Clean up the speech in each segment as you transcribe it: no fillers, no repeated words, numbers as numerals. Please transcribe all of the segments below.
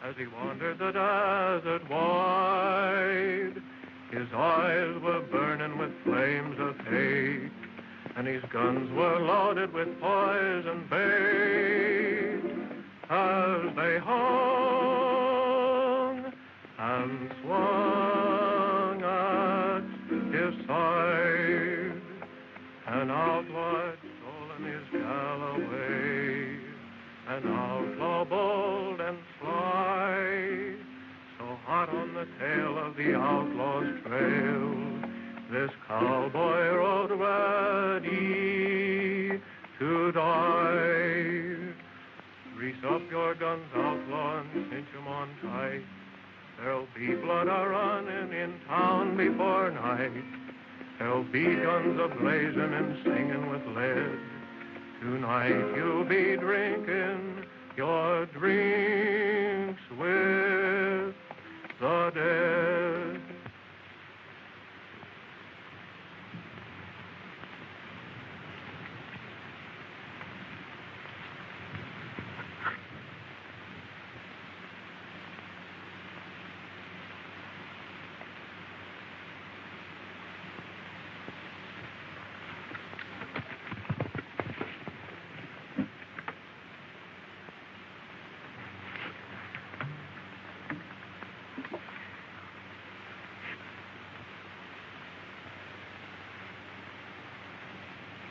As he wandered the desert wide, his eyes were burning with flames of hate, and his guns were loaded with poison bait. As they hung and swung at his side, an outlaw had stolen his gal away, an outlaw bold and sly, so hot on the tail of the outlaw's trail, this cowboy rode ready to die. Grease up your guns, outlaw, and cinch 'em on tight. There'll be blood a-running in town before night. There'll be guns a-blazing and singing with lead. Tonight you'll be drinking your drinks with the dead.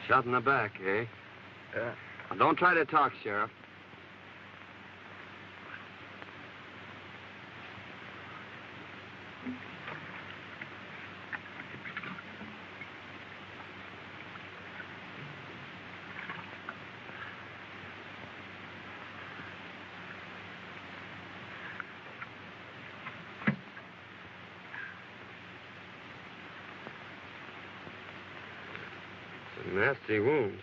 Shot in the back, eh? Yeah. Now, don't try to talk, Sheriff. Nasty wound.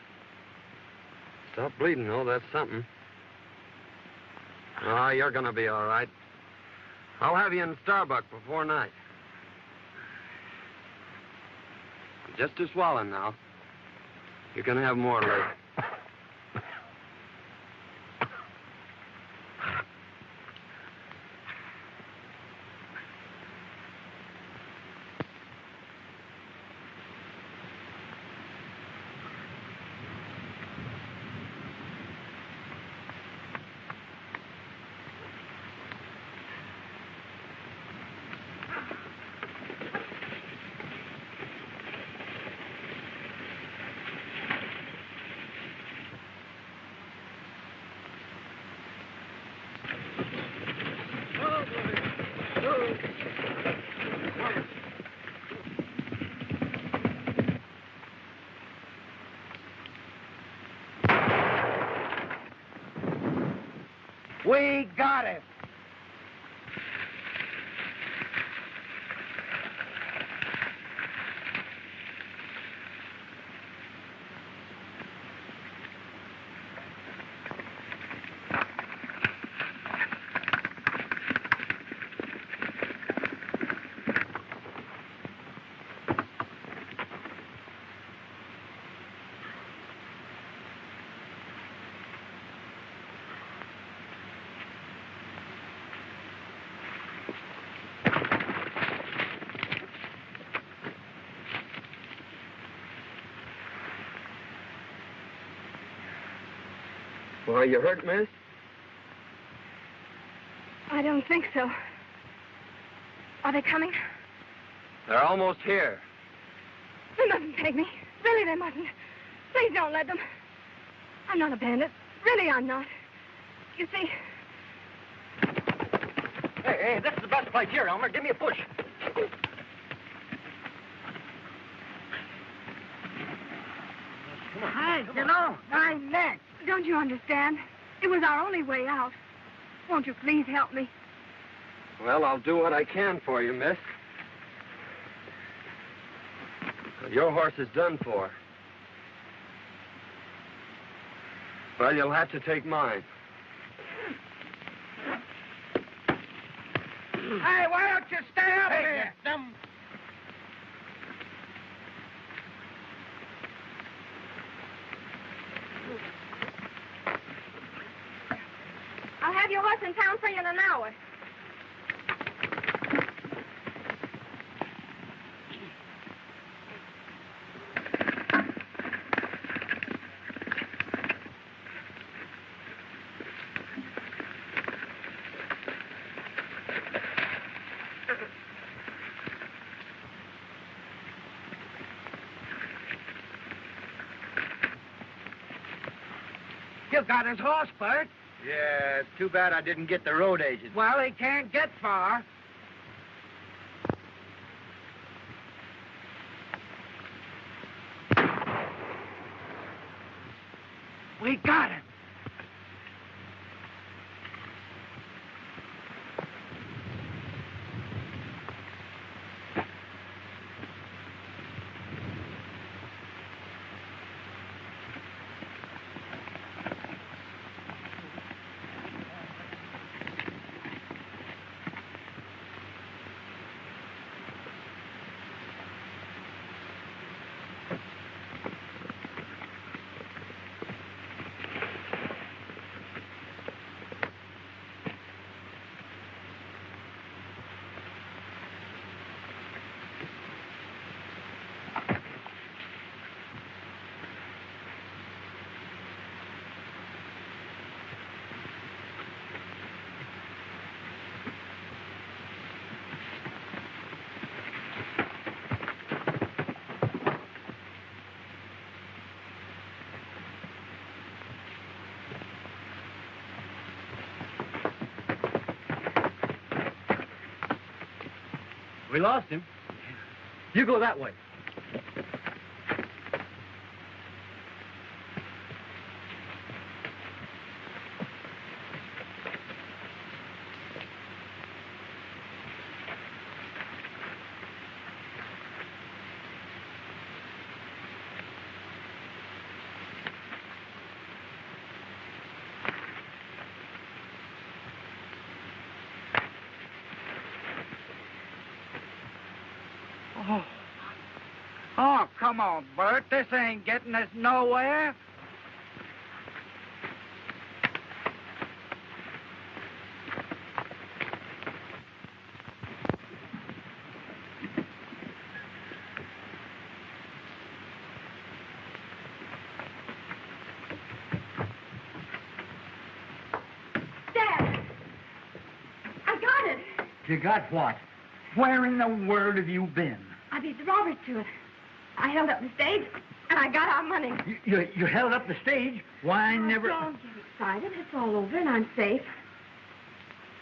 Stop bleeding, though. That's something. Ah, you're gonna be all right. I'll have you in Starbuck before night. Just to swallow now. You're gonna have more later. We got it. Well, are you hurt, miss? I don't think so. Are they coming? They're almost here. They mustn't take me. Really, they mustn't. Please don't let them. I'm not a bandit. Really, I'm not. You see... Hey, this is the best place here, Elmer. Give me a push. Hey, you know, my neck. Don't you understand? It was our only way out. Won't you please help me? Well, I'll do what I can for you, miss. Your horse is done for. Well, you'll have to take mine. Hey, why don't you stay up here? I'll have your horse in town for you in an hour. You got his horse, Bert. Yeah, it's too bad I didn't get the road agent. Well, he can't get far. We got him. We lost him. You go that way. Oh, come on, Bert. This ain't getting us nowhere. Dad! I got it. You got what? Where in the world have you been? I beat the robbers to it. I held up the stage, and I got our money. You held up the stage? Why, I never... Don't get excited. It's all over, and I'm safe.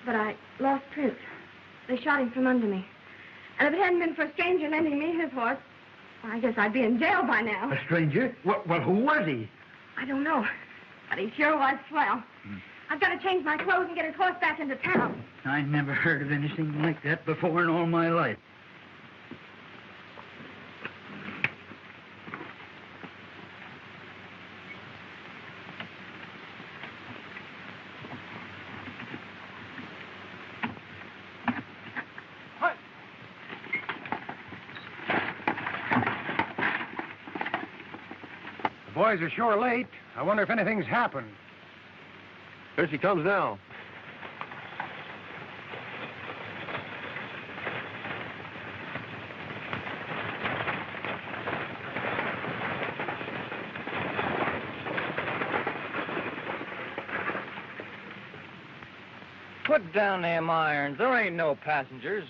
But I lost Prince. They shot him from under me. And if it hadn't been for a stranger lending me his horse, well, I guess I'd be in jail by now. A stranger? Well, who was he? I don't know. But he sure was swell. I've got to change my clothes and get his horse back into town. I never heard of anything like that before in all my life. The boys are sure late. I wonder if anything's happened. Here she comes now. Put down them irons. There ain't no passengers.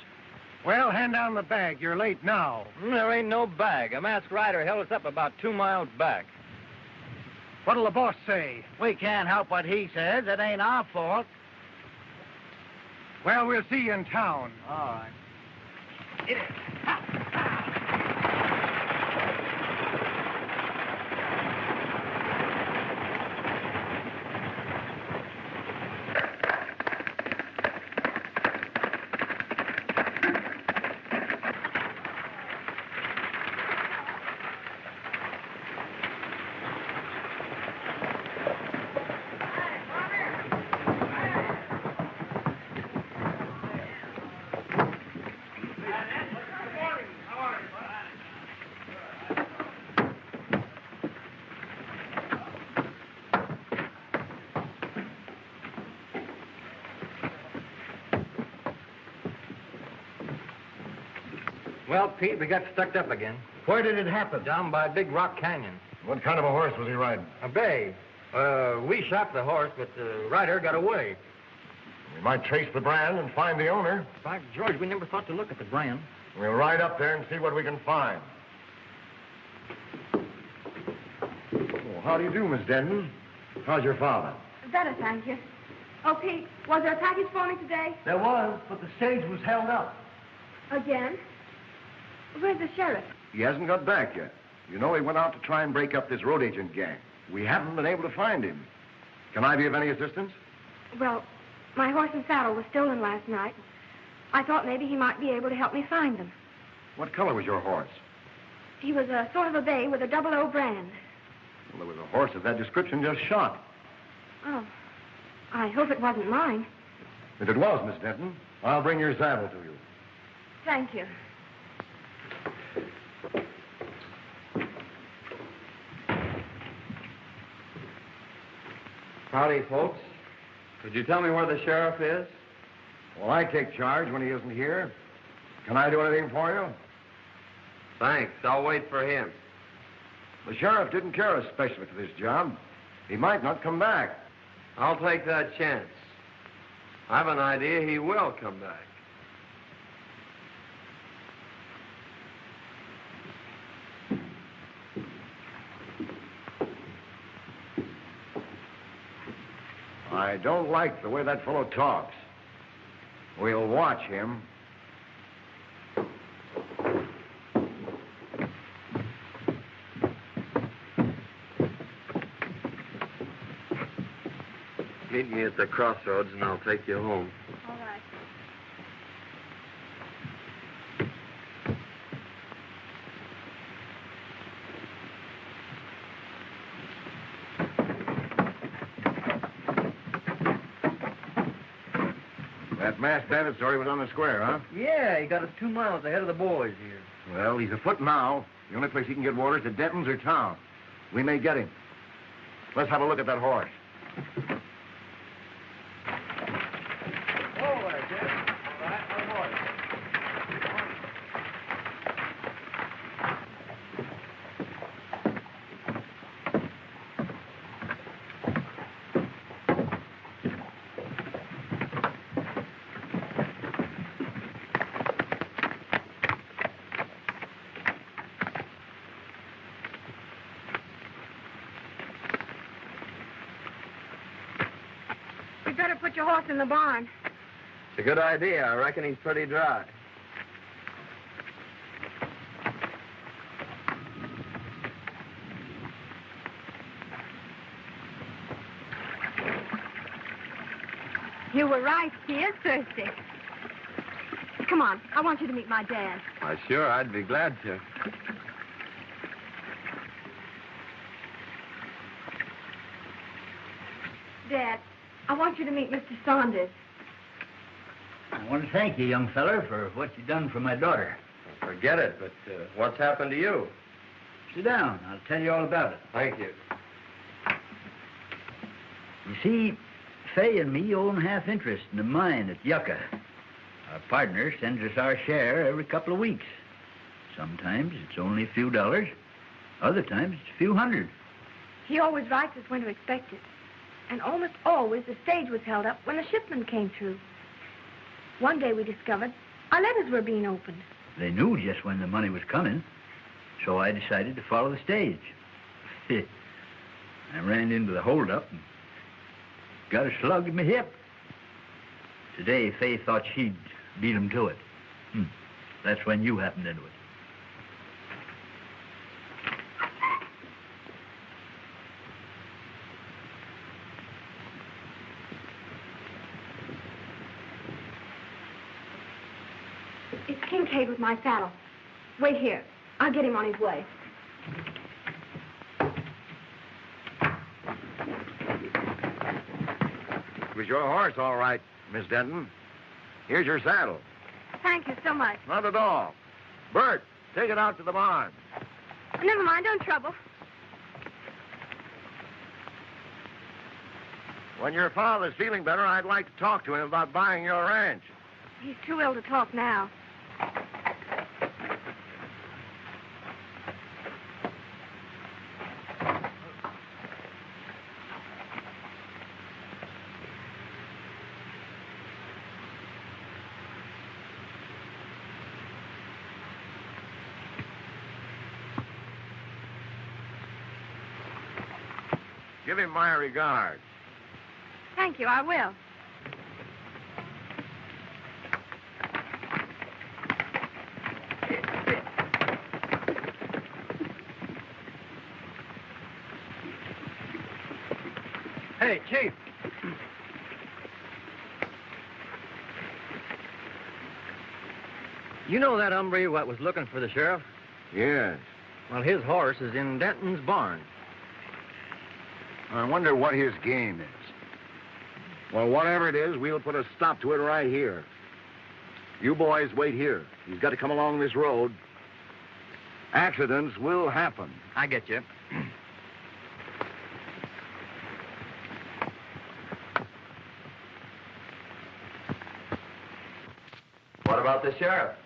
Well, hand down the bag. You're late now. There ain't no bag. A masked rider held us up about 2 miles back. What'll the boss say? We can't help what he says. It ain't our fault. Well, we'll see you in town. All right. Well, Pete, we got stuck up again. Where did it happen? Down by Big Rock Canyon. What kind of a horse was he riding? A bay. We shot the horse, but the rider got away. We might trace the brand and find the owner. By George, we never thought to look at the brand. We'll ride up there and see what we can find. Oh, how do you do, Miss Denton? How's your father? Better, thank you. Oh, Pete, was there a package for me today? There was, but the stage was held up. Again? Where's the sheriff? He hasn't got back yet. You know, he went out to try and break up this road agent gang. We haven't been able to find him. Can I be of any assistance? Well, my horse and saddle was stolen last night. I thought maybe he might be able to help me find them. What color was your horse? He was a sort of a bay with a 00 brand. Well, there was a horse of that description just shot. Oh, I hope it wasn't mine. If it was, Miss Denton, I'll bring your saddle to you. Thank you. Howdy, folks. Could you tell me where the sheriff is? Well, I take charge when he isn't here. Can I do anything for you? Thanks. I'll wait for him. The sheriff didn't care especially for this job. He might not come back. I'll take that chance. I've an idea he will come back. I don't like the way that fellow talks. We'll watch him. Meet me at the crossroads and I'll take you home. All right. That masked bandit story was on the square, huh? Yeah, he got us 2 miles ahead of the boys here. Well, he's afoot now. The only place he can get water is at Denton's or town. We may get him. Let's have a look at that horse. You better put your horse in the barn. It's a good idea. I reckon he's pretty dry. You were right. He is thirsty. Come on. I want you to meet my dad. Why, sure, I'd be glad to. Dad, I want you to meet Mr. Saunders. I want to thank you, young feller, for what you done for my daughter. Forget it, but what's happened to you? Sit down. I'll tell you all about it. Thank you. You see, Fay and me own half interest in the mine at Yucca. Our partner sends us our share every couple of weeks. Sometimes it's only a few dollars. Other times it's a few hundred. He always writes us when to expect it. And almost always the stage was held up when the shipment came through. One day we discovered our letters were being opened. They knew just when the money was coming, so I decided to follow the stage. I ran into the holdup and got a slug in my hip. Today, Fay thought she'd beat him to it. That's when you happened into it. It's Kincaid with my saddle. Wait here. I'll get him on his way. It was your horse, all right, Miss Denton. Here's your saddle. Thank you so much. Not at all. Bert, take it out to the barn. Never mind, don't trouble. When your father's feeling better, I'd like to talk to him about buying your ranch. He's too ill to talk now. Give him my regards. Thank you, I will. Hey, Chief. You know that hombre what was looking for the sheriff? Yes. Well, his horse is in Denton's barn. I wonder what his game is. Well, whatever it is, we'll put a stop to it right here. You boys wait here. He's got to come along this road. Accidents will happen. I get you. What about the sheriff?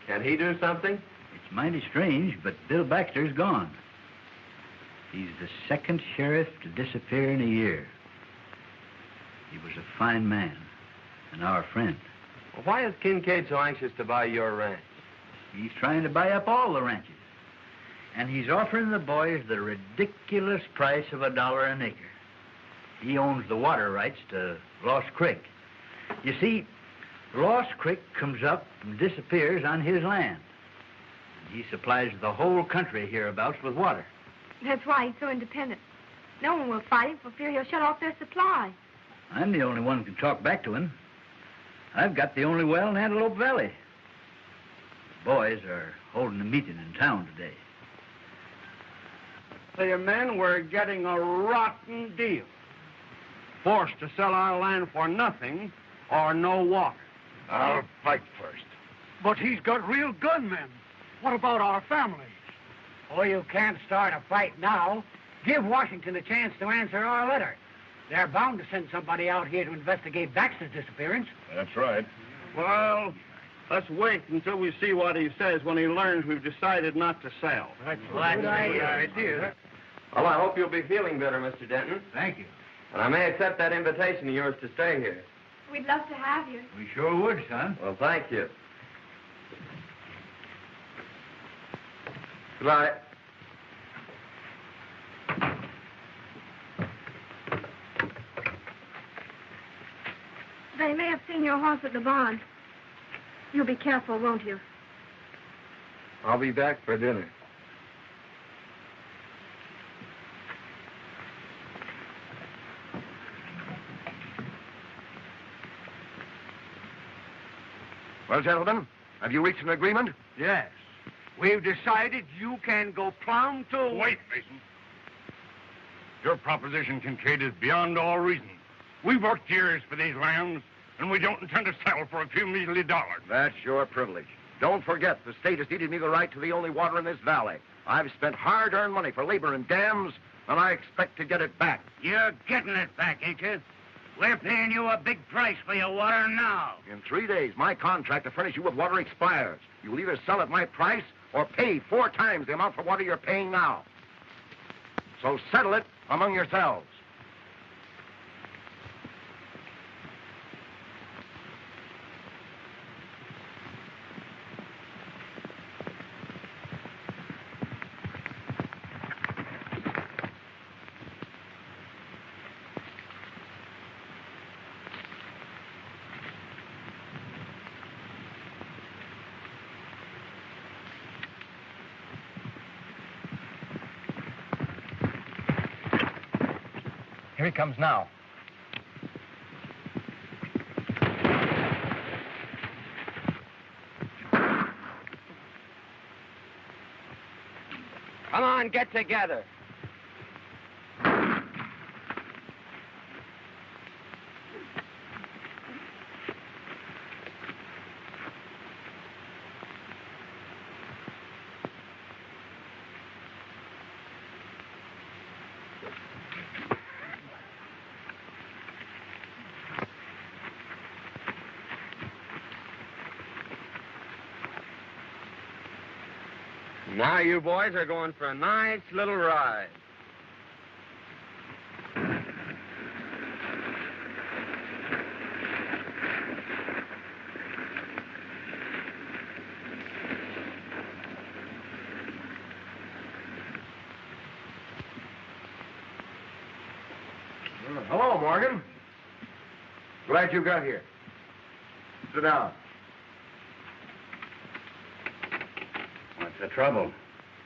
Can he do something? It's mighty strange, but Bill Baxter's gone. He's the second sheriff to disappear in a year. He was a fine man and our friend. Well, why is Kincaid so anxious to buy your ranch? He's trying to buy up all the ranches. And he's offering the boys the ridiculous price of $1 an acre. He owns the water rights to Lost Creek. You see, Lost Creek comes up and disappears on his land. He supplies the whole country hereabouts with water. That's why he's so independent. No one will fight him for fear he'll shut off their supply. I'm the only one who can talk back to him. I've got the only well in Antelope Valley. The boys are holding a meeting in town today. The men were getting a rotten deal. Forced to sell our land for nothing or no water. I'll fight first. But he's got real gunmen. What about our families? Oh, you can't start a fight now. Give Washington a chance to answer our letter. They're bound to send somebody out here to investigate Baxter's disappearance. That's right. Well, let's wait until we see what he says when he learns we've decided not to sell. That's a good idea. Well, I hope you'll be feeling better, Mr. Denton. Thank you. And I may accept that invitation of yours to stay here. We'd love to have you. We sure would, son. Well, thank you. Goodbye. They may have seen your horse at the barn. You'll be careful, won't you? I'll be back for dinner. Well, gentlemen, have you reached an agreement? Yes. We've decided you can go plumb to... Wait, Mason. Your proposition, Kincaid, is beyond all reason. We've worked years for these lands, and we don't intend to settle for a few measly dollars. That's your privilege. Don't forget, the state has ceded me the right to the only water in this valley. I've spent hard-earned money for labor and dams, and I expect to get it back. You're getting it back, ain't you? We're paying you a big price for your water now. In 3 days, my contract to furnish you with water expires. You'll either sell at my price or pay 4 times the amount for water you're paying now. So settle it among yourselves. he comes now. Come on, get together. Now you boys are going for a nice little ride. Hello, Morgan. Glad you got here. Sit down. What's the trouble?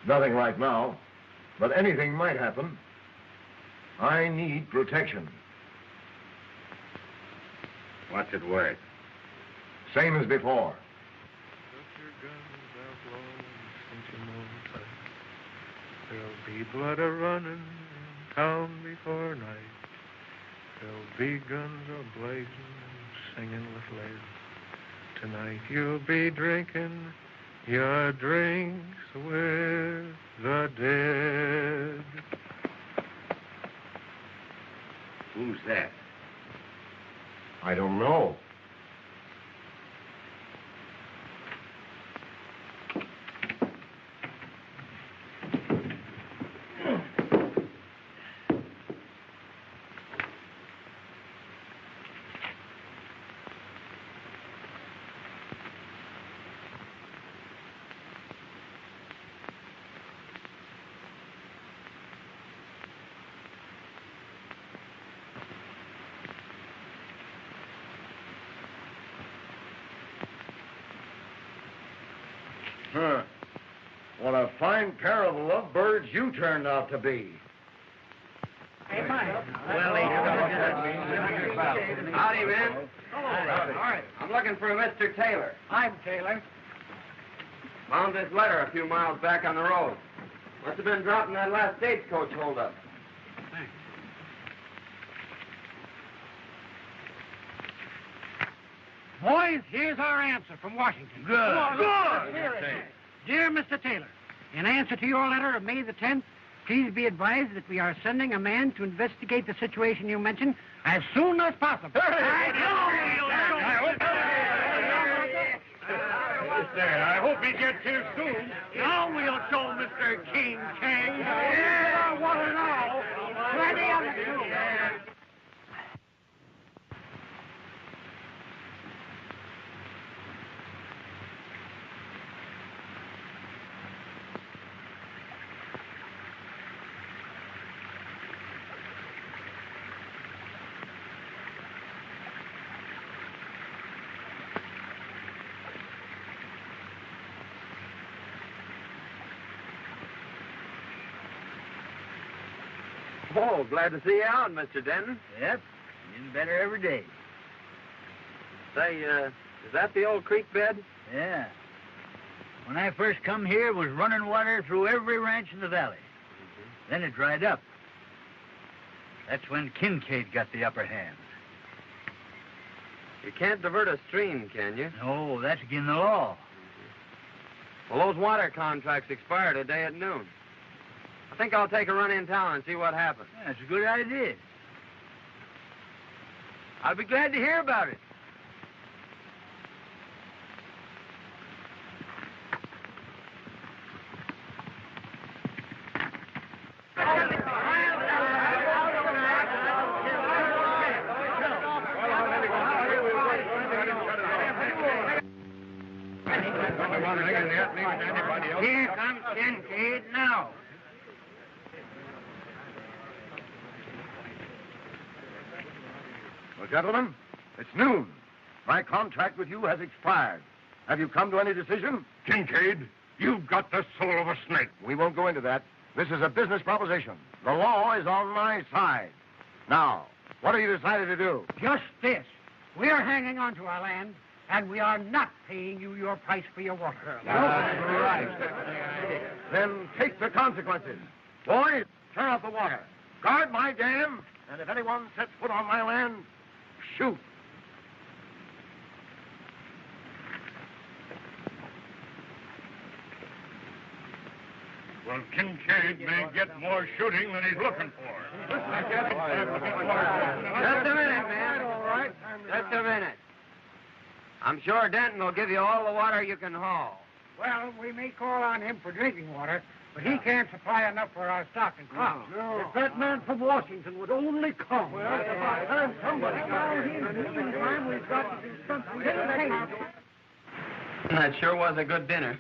Nothing right now, but anything might happen. I need protection. What's it worth? Same as before. Put your guns out low and cinch 'em on tight. There'll be blood a-running in town before night. There'll be guns a-blazing and singing with lead. Tonight you'll be drinking your drinks with the dead. Who's that? I don't know. Huh. What a fine pair of lovebirds you turned out to be. Hey, Mike. Howdy, man. All right. I'm looking for a Mr. Taylor. I'm Taylor. Found this letter a few miles back on the road. Must have been dropping that last stagecoach holdup. Thanks. Boys, here's our answer from Washington. Good. Dear Mr. Taylor, in answer to your letter of May the 10th, please be advised that we are sending a man to investigate the situation you mentioned as soon as possible. I hope he gets here soon. Now we'll show Mr. King Kang. Yeah, what an owl. Plenty of it, too. Oh, glad to see you out, Mr. Denton. Yep, getting better every day. Say, is that the old creek bed? Yeah. When I first come here, it was running water through every ranch in the valley. Then it dried up. That's when Kincaid got the upper hand. You can't divert a stream, can you? No, that's against the law. Well, those water contracts expire today at noon. I think I'll take a run in town and see what happens. Yeah, that's a good idea. I'll be glad to hear about it. Here comes Kincaid now. Well, gentlemen, it's noon. My contract with you has expired. Have you come to any decision? Kincaid, you've got the soul of a snake. We won't go into that. This is a business proposition. The law is on my side. Now, what have you decided to do? Just this. We're hanging on to our land, and we are not paying you your price for your water. That's right. Then take the consequences. Boys, turn off the water. Guard my dam, and if anyone sets foot on my land, shoot. Well, Kincaid may get more shooting than he's looking for. Just a minute, man. All right. Just a minute. I'm sure Denton will give you all the water you can haul. Well, we may call on him for drinking water, but he can't supply enough for our stock and crop. If that man from Washington would only come. Well, it's about time somebody got here. In the meantime, we've got to do something. That sure was a good dinner.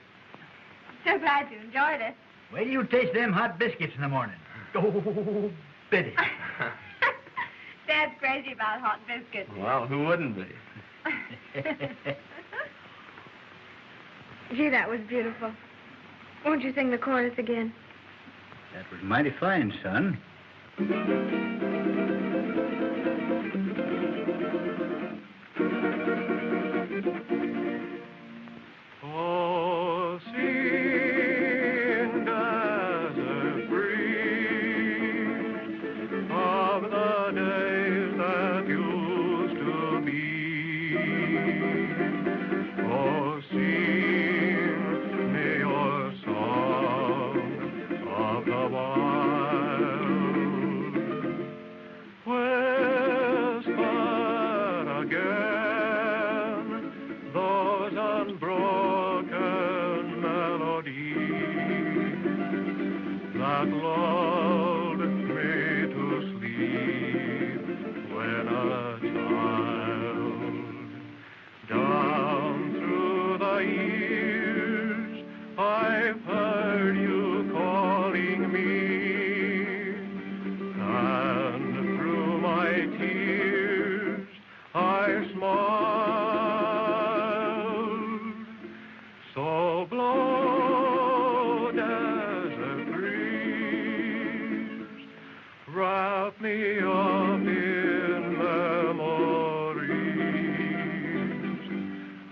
So glad you enjoyed it. Wait till you taste them hot biscuits in the morning. Oh, Biddy. Dad's crazy about hot biscuits. Well, who wouldn't be? Gee, that was beautiful. Won't you sing the chorus again? That was mighty fine, son. Oh, sing desert breeze of the days that used to be. Oh, sing me your song of the wild. Whisper again those unbroken melodies that lulled me to sleep when a child. Down through the years, I've heard you calling me, and through my tears, I smiled. So blow, desert breeze, wrap me up in memories,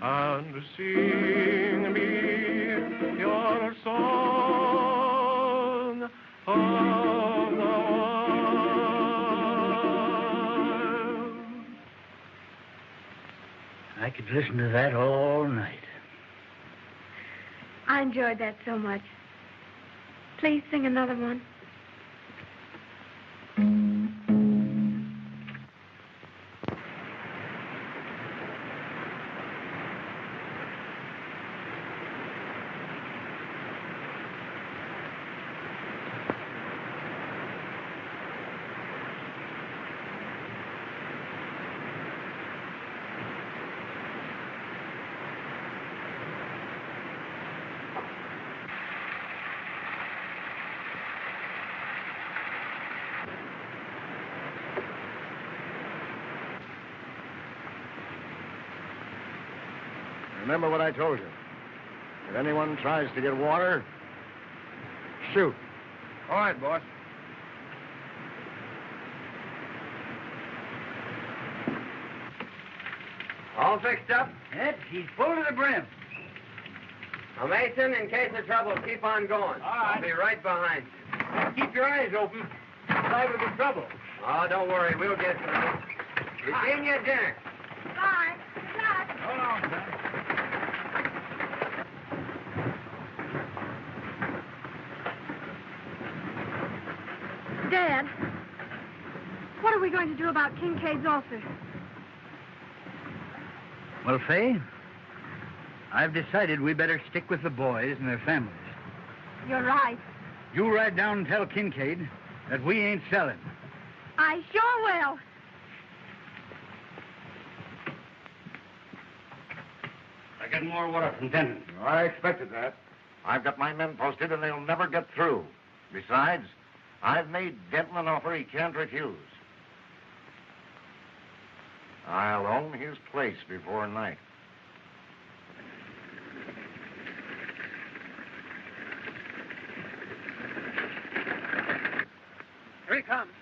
and sing me your song of the wild. I could listen to that all night. I enjoyed that so much. Please sing another one. Remember what I told you. If anyone tries to get water, shoot. All right, boss. All fixed up? Yep, he's full to the brim. Now, Mason, in case of trouble, keep on going. I'll be right behind you. Keep your eyes open. Liable to trouble. Oh, don't worry. We'll get through. Virginia, dinner. Bye. Good luck. Hold on, son. Dad, what are we going to do about Kincaid's ulcer? Well, Fay, I've decided we better stick with the boys and their families. You're right. You ride down and tell Kincaid that we ain't selling. I sure will. I get more water from Denton. I expected that. I've got my men posted, and they'll never get through. Besides, I've made Denton an offer he can't refuse. I'll own his place before night. Here he comes.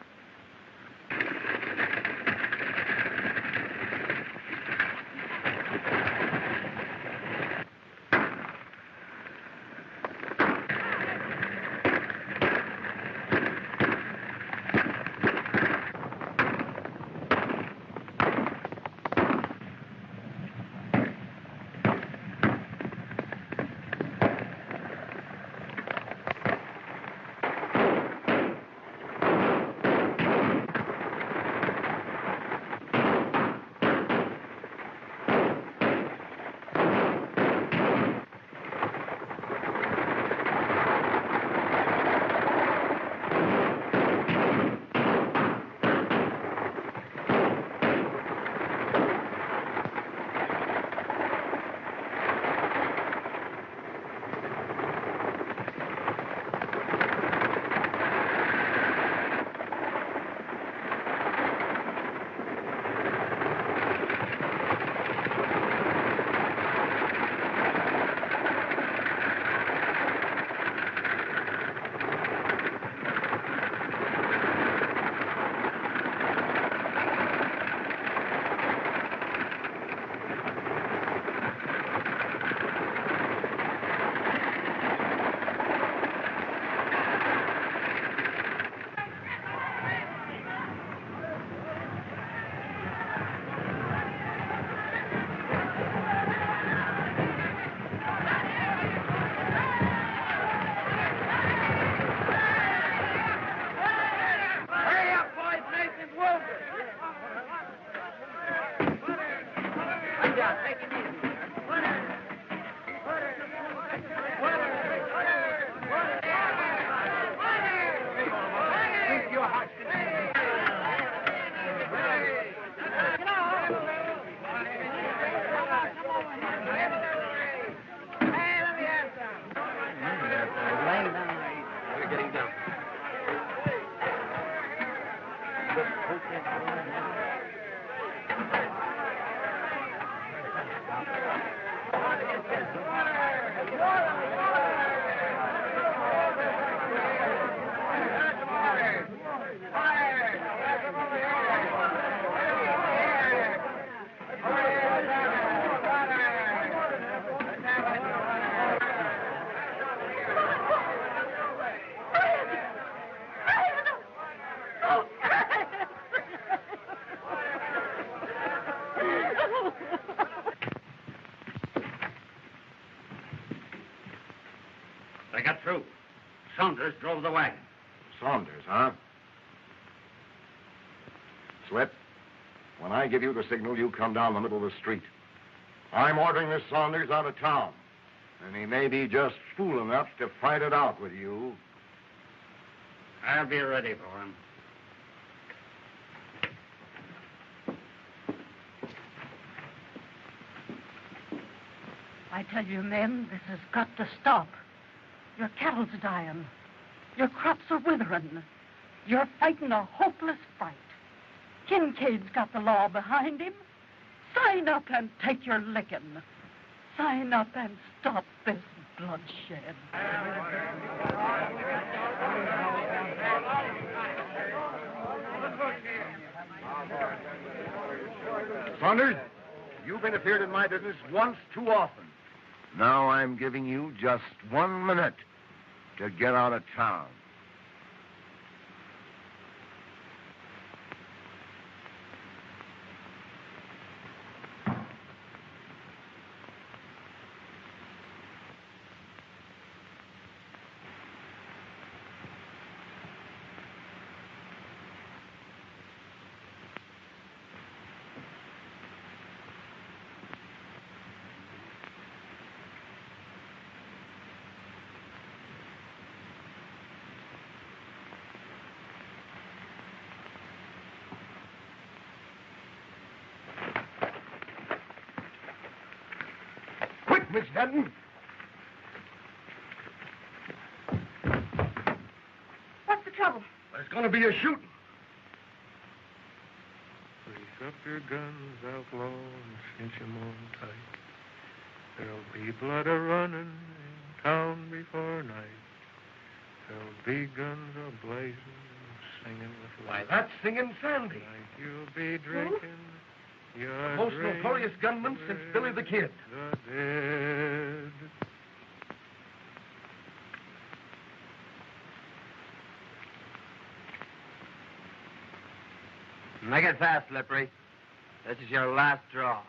They got through. Saunders drove the wagon. Saunders, huh? Slip, when I give you the signal, you come down the middle of the street. I'm ordering this Saunders out of town, and he may be just fool enough to fight it out with you. I'll be ready for him. I tell you, men, this has got to stop. Your cattle's dying. Your crops are withering. You're fighting a hopeless fight. Kincaid's got the law behind him. Sign up and take your licking. Sign up and stop this bloodshed. Saunders, you've interfered in my business once too often. Now I'm giving you just 1 minute to get out of town. Miss Denton. What's the trouble? There's going to be a shooting. Grease up your guns, outlaw, and cinch 'em on tight. There'll be blood a-running in town before night. There'll be guns a-blazing, singing with Why, light. that's Singin Sandy. Tonight you'll be drinking. The most notorious gunman since Billy the Kid. The dead. Make it fast, Slippery. This is your last draw.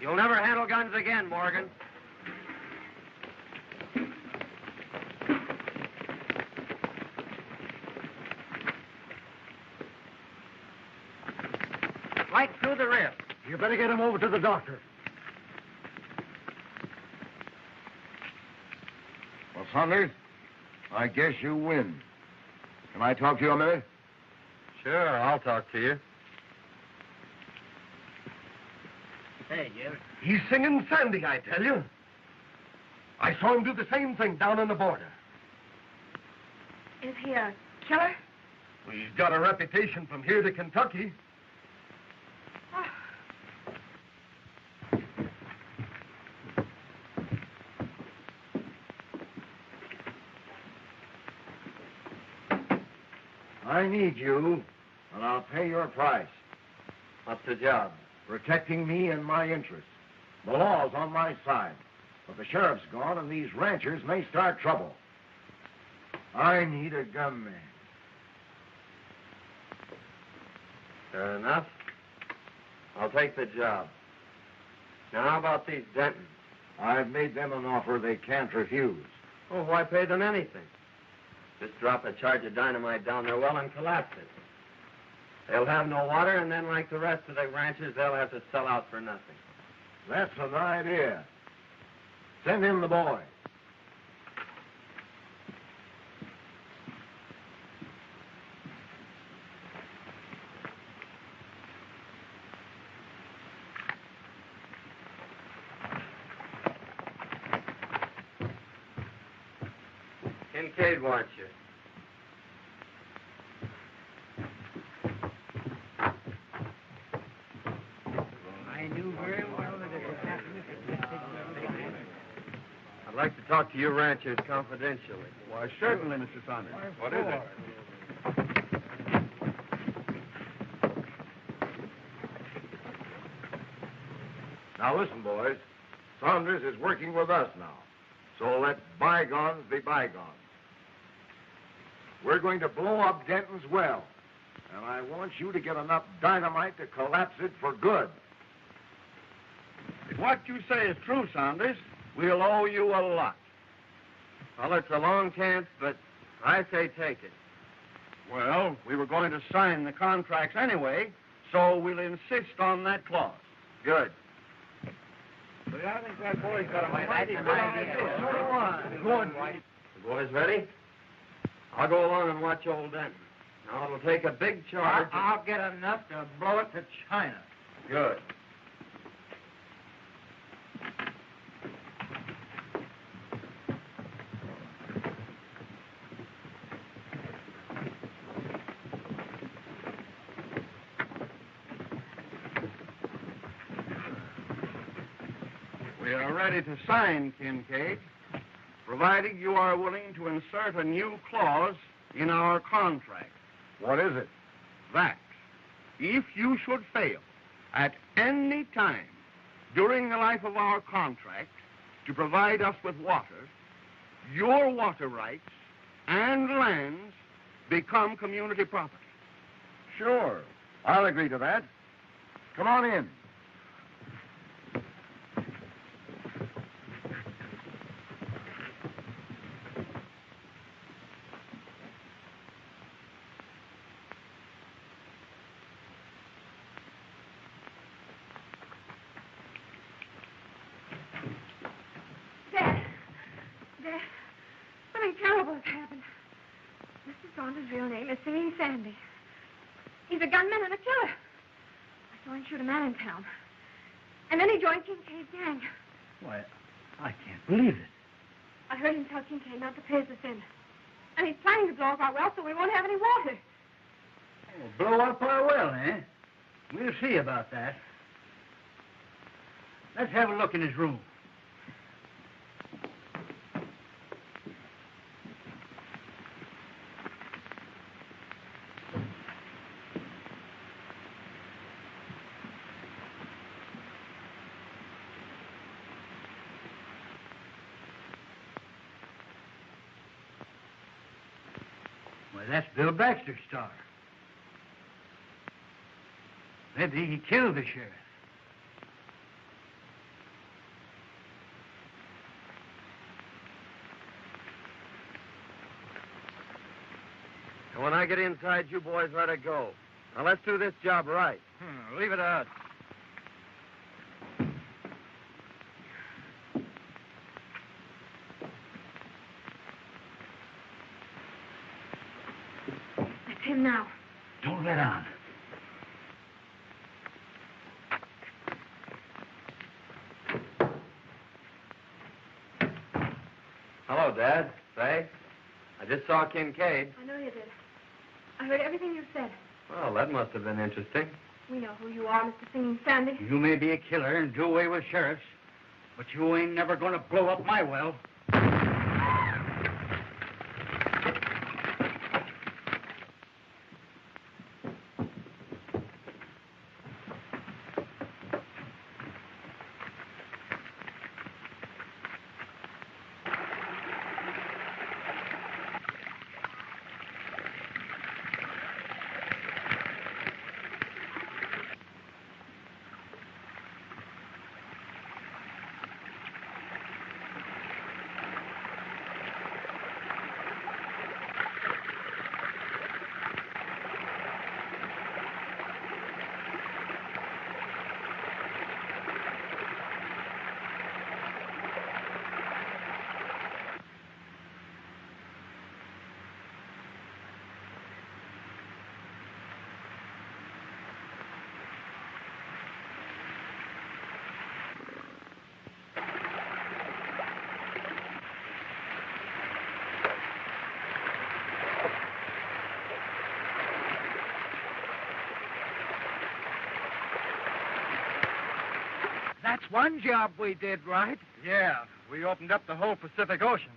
You'll never handle guns again, Morgan. Right through the rib. You better get him over to the doctor. Well, Saunders, I guess you win. Can I talk to you a minute? Sure, I'll talk to you. Hey, Jim. He's Singin Sandy, I tell you. I saw him do the same thing down on the border. Is he a killer? Well, he's got a reputation from here to Kentucky. I need you, and I'll pay your price. What's the job? Protecting me and my interests. The law's on my side, but the sheriff's gone, and these ranchers may start trouble. I need a gunman. Fair enough. I'll take the job. Now, how about these Dentons? I've made them an offer they can't refuse. Oh, why pay them anything? Just drop a charge of dynamite down their well and collapse it. They'll have no water, and then, like the rest of the ranchers, they'll have to sell out for nothing. That's an idea. Send in the boy. Kincaid wants you. I knew very well that it would happen if it did. I'd like to talk to you ranchers confidentially. Why, certainly, Mr. Saunders. What is it? Now listen, boys. Saunders is working with us now. So let bygones be bygones. We're going to blow up Denton's well. And I want you to get enough dynamite to collapse it for good. If what you say is true, Saunders, we'll owe you a lot. Well, it's a long chance, but I say take it. Well, we were going to sign the contracts anyway, so we'll insist on that clause. Good. But I think that boy's got a mighty good idea. So do I. Good. The boys ready? I'll go along and watch old Denton. Now, it'll take a big charge. I'll get enough to blow it to China. Good. We are ready to sign, Kincaid, provided you are willing to insert a new clause in our contract. What is it? That if you should fail at any time during the life of our contract to provide us with water, your water rights and lands become community property. Sure. I'll agree to that. Come on in. Something terrible has happened. Mr. Saunders' real name is Singin Sandy. He's a gunman and a killer. I saw him shoot a man in town. And then he joined Kincaid's gang. Why, I can't believe it. I heard him tell Kincaid not to pay us in. And he's planning to blow up our well so we won't have any water. Oh, blow up our well, eh? We'll see about that. Let's have a look in his room. Why, that's Bill Baxter's star. Maybe he killed the sheriff. And when I get inside, you boys let it go. Now, let's do this job right. Leave it to us. That's him now. Don't let on. Hello, Dad. Say, I just saw Kincaid. I know you did. I heard everything you said. Well, that must have been interesting. We know who you are, Mr. Singing Sandy. You may be a killer and do away with sheriffs, but you ain't never going to blow up my well. That's one job we did right. Yeah, we opened up the whole Pacific Ocean.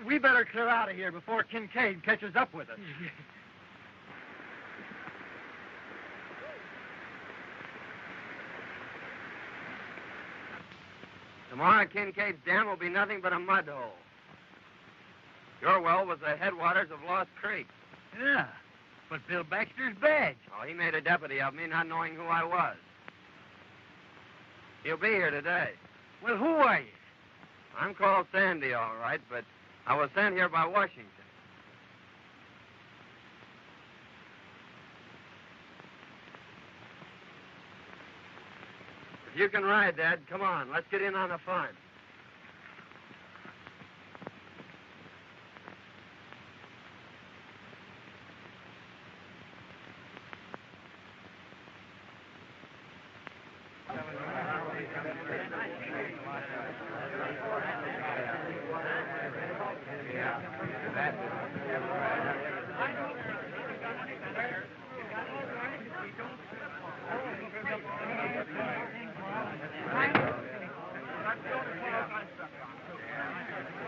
We better clear out of here before Kincaid catches up with us. Tomorrow, Kincaid's dam will be nothing but a mud hole. Your well was the headwaters of Lost Creek. Yeah, but Bill Baxter's badge. Oh, he made a deputy of me, not knowing who I was. He'll be here today. Well, who are you? I'm called Sandy, all right, but I was sent here by Washington. If you can ride, Dad, come on. Let's get in on the fun.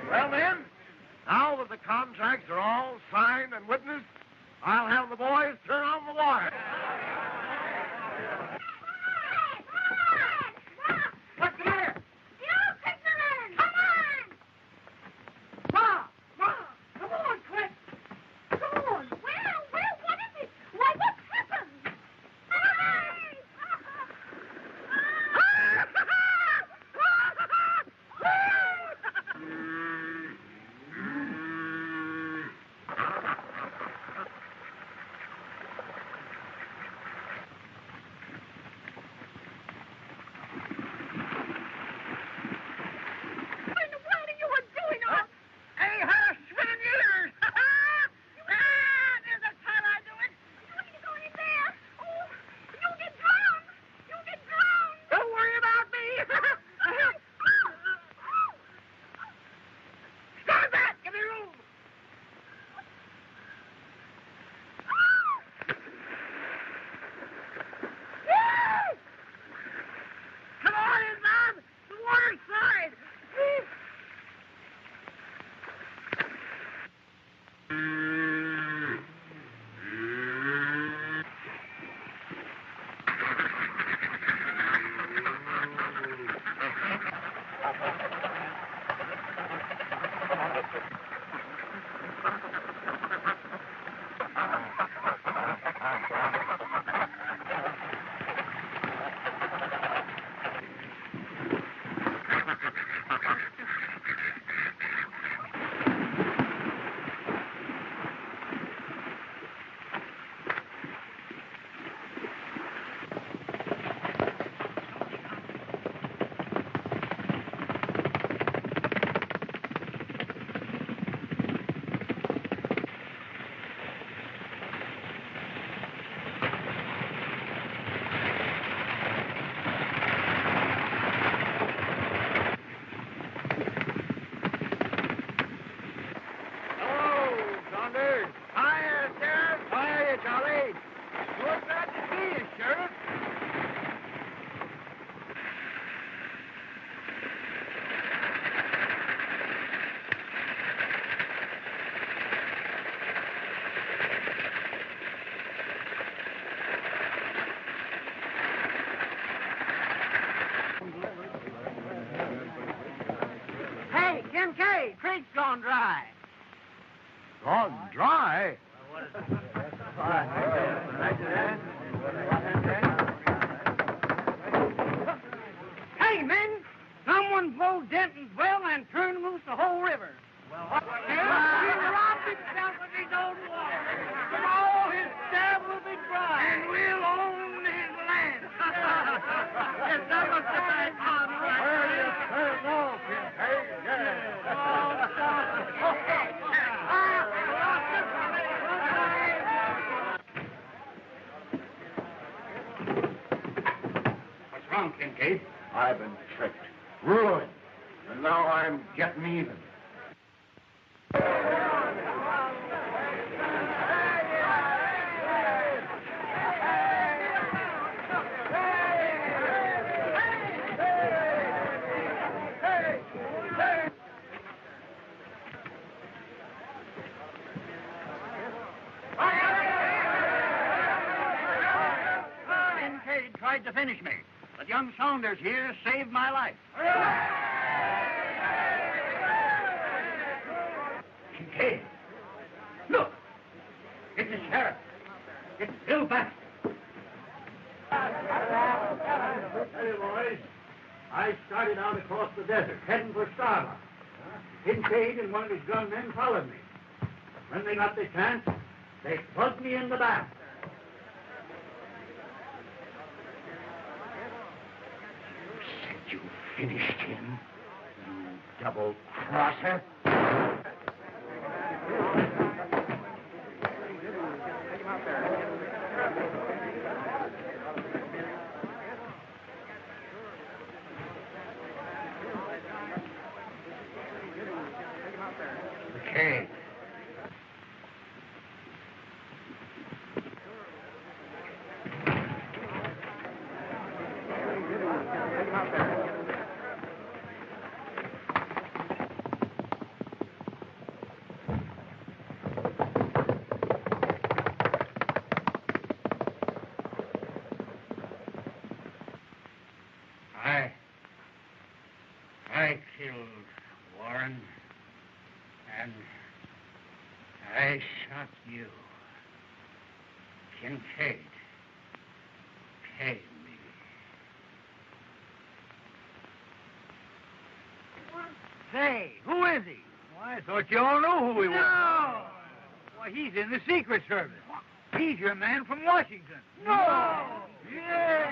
Well, then, now that the contracts are all signed and witnessed, I'll have the boys turn on the water. What's the matter? You fishermen! Come on! Ma! Come on, quick! Come on! Well, what is it? Why, what's happened? Hey, Kincaid, creek's gone dry. Gone dry? Hey, men, someone blowed Denton's well and turned loose the whole river. Well, what the hell? He robbed himself of his own water. And all his dam will be dry. And we'll own his land. Yes, that was the bad part, right? Where you turn off, Kincaid? What's wrong, Kincaid? I've been tricked, ruined, and now I'm getting even. Kincaid tried to finish me, but you young Saunders here saved my life. Kincaid, look! It's the sheriff. It's Bill Baxter. Hey, boys. I started out across the desert, heading for Starbuck. Kincaid and one of his gunmen followed me. When they got their chance, they plugged me in the back. You finished him, you double-crosser. Okay. I killed Warren, and I shot you. Kincaid, pay me. Say, who is he? Well, I thought you all knew who he was. No! Why, he's in the Secret Service. He's your man from Washington. No! Yeah!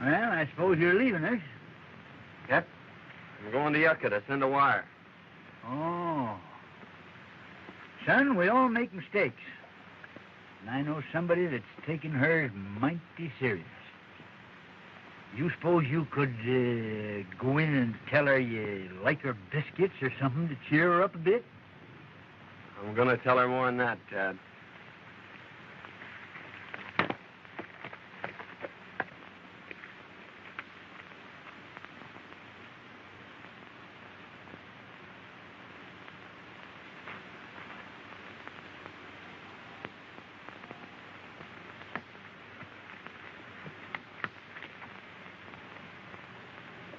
Well, I suppose you're leaving us. Yep. I'm going to Yucca to send a wire. Oh. Son, we all make mistakes. And I know somebody that's taking hers mighty serious. You suppose you could go in and tell her you like her biscuits or something to cheer her up a bit? I'm going to tell her more than that, Tad.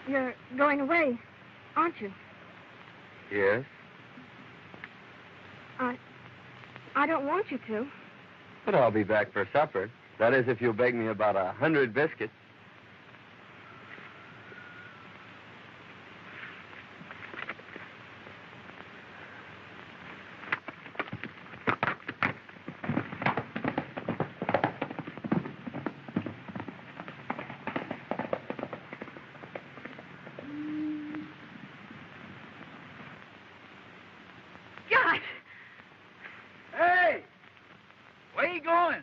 You're going away, aren't you? Yes? I don't want you to. But I'll be back for supper. That is, if you'll bake me about 100 biscuits. Josh! Hey! Where you going?